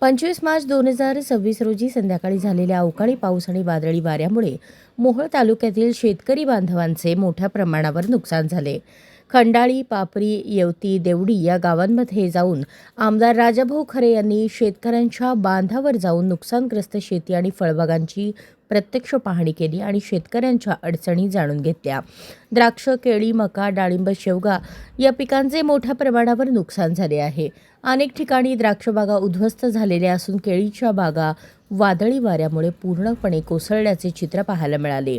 25 मार्च 2026 रोजी संध्याकाळी झालेल्या अवकाळी पाऊस आणि वादळी वाऱ्यामुळे मोहोळ तालुक्यातील शेतकरी बांधवांचे मोठ्या प्रमाणावर नुकसान झाले. खंडाळी, पापरी, येवती, देवडी या गावांमध्ये जाऊन आमदार राजाभाऊ खरे यांनी शेतकऱ्यांच्या बांधावर जाऊन नुकसानग्रस्त शेती आणि फळबागांची प्रत्यक्ष पाहणी केली आणि शेतकऱ्यांच्या अडचणी जाणून घेतल्या. द्राक्ष, केळी, मका, डाळिंब, शेवगा या पिकांचे मोठ्या प्रमाणावर नुकसान झाले आहे. अनेक ठिकाणी द्राक्ष बागा उद्ध्वस्त झालेल्या असून केळीच्या बागा वादळी वाऱ्यामुळे पूर्णपणे कोसळल्याचे चित्र पाहायला मिळाले.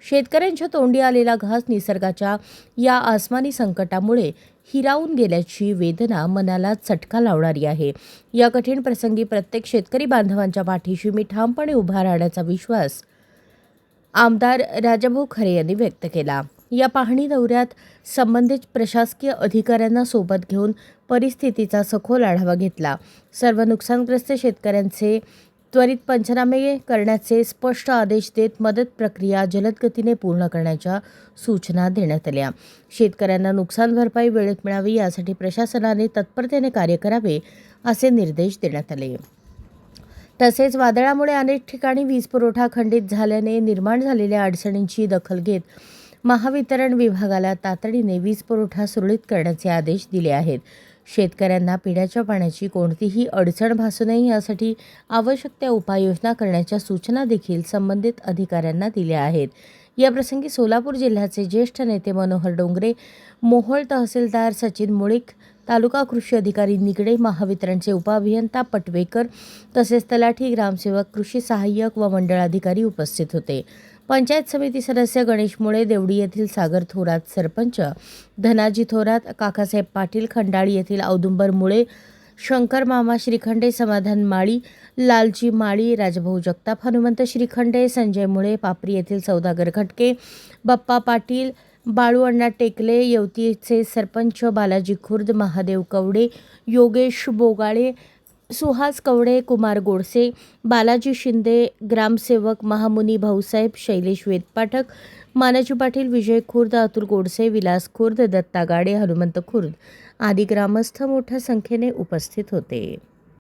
शेतकऱ्यांच्या तोंडी आलेला घास निसर्गाच्या या आसमानी संकटामुळे हिरावून गेल्याची वेदना मनाला चटका लावणारी आहे. या कठीण प्रसंगी प्रत्येक शेतकरी बांधवांच्या पाठीशी मी ठामपणे उभा राहण्याचा विश्वास आमदार राजाभाऊ खरे यांनी व्यक्त केला. या पाहणी दौऱ्यात संबंधित प्रशासकीय अधिकाऱ्यांना सोबत घेऊन परिस्थितीचा सखोल आढावा घेतला. सर्व नुकसानग्रस्त शेतकऱ्यांचे त्वरित पंचनामे करण्याचे स्पष्ट आदेश देत मदत प्रक्रिया जलद गतीने पूर्ण करण्याच्या सूचना देण्यात आल्या. शेतकऱ्यांना नुकसान भरपाई वेळेत मिळावी यासाठी प्रशासनाने तत्परतेने कार्य करावे असे निर्देश देण्यात आले. तसेच वादळामुळे अनेक ठिकाणी वीज पुरवठा खंडित झाल्याने निर्माण झालेल्या अडचणींची दखल घेत महावितरण विभागाला तातडीने वीज पुरवठा सुरळीत करण्याचे आदेश दिले आहेत. शेतकऱ्यांना पिण्याच्या पाण्याची कोणतीही अडचण भासू नये यासाठी आवश्यक त्या उपाययोजना करण्याच्या सूचना देखील संबंधित अधिकाऱ्यांना दिल्या आहेत. याप्रसंगी सोलापूर जिल्ह्याचे ज्येष्ठ नेते मनोहर डोंगरे, मोहोळ तहसीलदार सचिन मुळीक, तालुका कृषी अधिकारी निगडे, महावितरणचे उपअभियंता पटवेकर तसेच तलाठी, ग्रामसेवक, कृषी सहाय्यक व मंडळ अधिकारी उपस्थित होते. पंचायत समिती सदस्य गणेश मुळे, देवडी येथील सागर थोरात, सरपंच धनाजी थोरात, काकासाहेब पाटील, खंडाळी येथील औदुंबर मुळे, शंकर मामा श्रीखंडे, समाधान माळी, लालजी माळी, राजभाऊ जगताप, हनुमंत श्रीखंडे, संजय मुळे, पापरी येथील सौदागर खटके, बाप्पा पाटील, बाळू अण्णा टेकले, येवतीचे सरपंच बालाजी खुर्द, महादेव कवडे, योगेश बोगाळे, सुहास कवडे, कुमार गोडसे, बालाजी शिंदे, ग्रामसेवक महामुनी भाऊसाहेब, शैलेश वेदपाठक, मानाजी पाटील, विजय खुर्द, अतुल गोडसे, विलास खुर्द, दत्ता गाडे, हनुमंत खुर्द आदी ग्रामस्थ मोठ्या संख्येने उपस्थित होते.